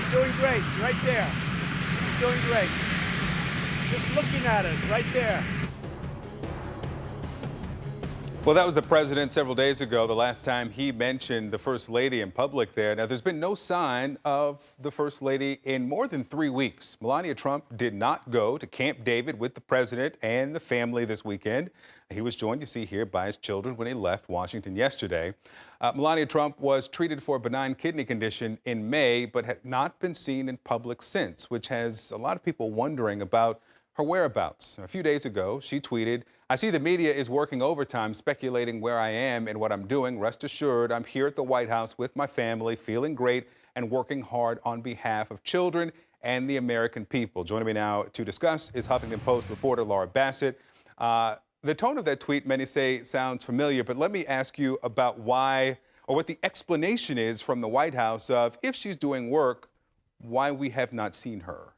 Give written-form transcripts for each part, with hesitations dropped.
She's doing great, right there. She's doing great. Just looking at us, right there. Well, that was the president several days ago, the last time he mentioned the First Lady in public there. Now, there's been no sign of the First Lady in more than 3 weeks. Melania Trump did not go to Camp David with the president and the family this weekend. He was joined, you see here, by his children when he left Washington yesterday. Melania Trump was treated for a benign kidney condition in May, but had not been seen in public since, which has a lot of people wondering about her whereabouts. A few days ago, she tweeted, "I see the media is working overtime speculating where I am and what I'm doing. Rest assured, I'm here at the White House with my family, feeling great and working hard on behalf of children and the American people." Joining me now to discuss is Huffington Post reporter Laura Bassett. The tone of that tweet, many say, sounds familiar, but let me ask you about why, or what the explanation is from the White House of, if she's doing work, why we have not seen her.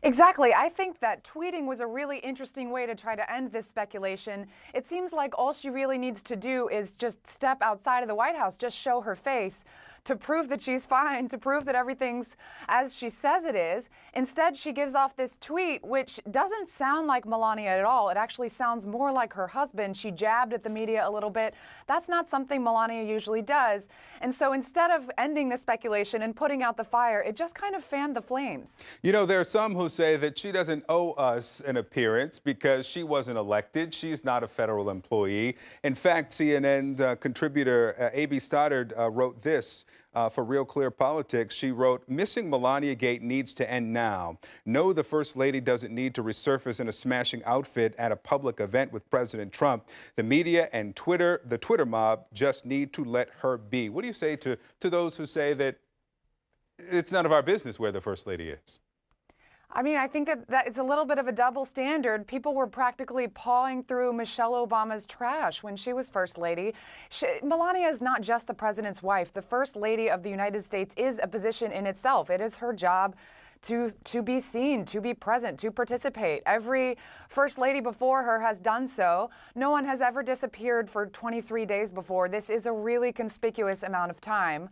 Exactly. I think that tweeting was a really interesting way to try to end this speculation. It seems like all she really needs to do is just step outside of the White House, just show her face to prove that she's fine, to prove that everything's as she says it is. Instead, she gives off this tweet, which doesn't sound like Melania at all. It actually sounds more like her husband. She jabbed at the media a little bit. That's not something Melania usually does. And so instead of ending the speculation and putting out the fire, it just kind of fanned the flames. You know, there are some who say that she doesn't owe us an appearance because she wasn't elected. She's not a federal employee. In fact, CNN contributor A.B. Stoddard wrote this for Real Clear Politics. She wrote, "Missing Melania Gate needs to end now. No, the First Lady doesn't need to resurface in a smashing outfit at a public event with President Trump. The media and Twitter, the Twitter mob, just need to let her be." What do you say to those who say that it's none of our business where the First Lady is? I mean, I think that it's a little bit of a double standard. People were practically pawing through Michelle Obama's trash when she was First Lady. Melania is not just the president's wife. The First Lady of the United States is a position in itself. It is her job to be seen, to be present, to participate. Every First Lady before her has done so. No one has ever disappeared for 23 days before. This is a really conspicuous amount of time.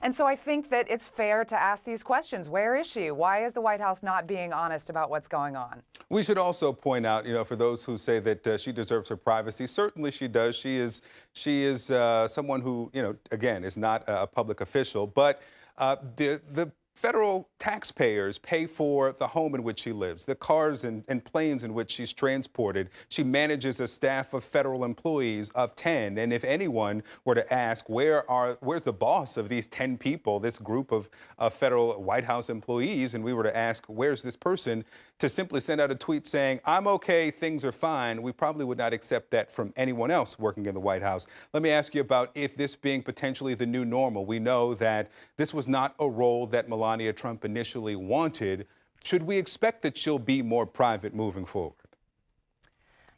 And so I think that it's fair to ask these questions. Where is she? Why is the White House not being honest about what's going on? We should also point out, you know, for those who say that she deserves her privacy, certainly she does. She is someone who, you know, again, is not a public official, but the federal taxpayers pay for the home in which she lives, the cars and planes in which she's transported. She manages a staff of federal employees of 10. And if anyone were to ask, where's the boss of these 10 people, this group of federal White House employees, and we were to ask, where's this person, to simply send out a tweet saying, "I'm okay, things are fine," we probably would not accept that from anyone else working in the White House. Let me ask you about if this being potentially the new normal. We know that this was not a role that Melania Trump initially wanted. Should we expect that she'll be more private moving forward?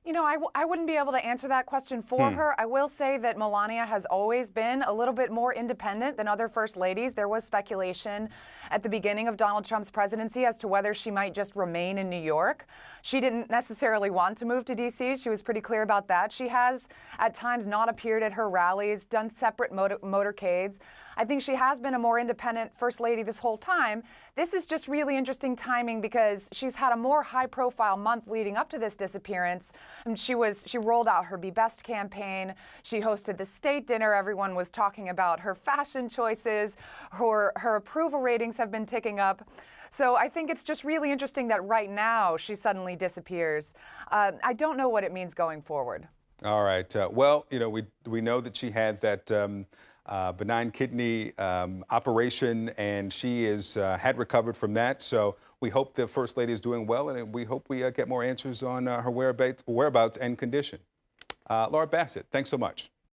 You know, I wouldn't be able to answer that question for her. I will say that Melania has always been a little bit more independent than other First Ladies. There was speculation at the beginning of Donald Trump's presidency as to whether she might just remain in New York. She didn't necessarily want to move to D.C. She was pretty clear about that. She has at times not appeared at her rallies, done separate motorcades. I think she has been a more independent First Lady this whole time. This is just really interesting timing because she's had a more high-profile month leading up to this disappearance. She rolled out her Be Best campaign. She hosted the state dinner. Everyone was talking about her fashion choices. Her approval ratings have been ticking up. So I think it's just really interesting that right now she suddenly disappears. I don't know what it means going forward. All right. Well, you know, we know that she had that benign kidney operation, and she had recovered from that. So we hope the First Lady is doing well, and we hope we get more answers on her whereabouts and condition. Laura Bassett, thanks so much.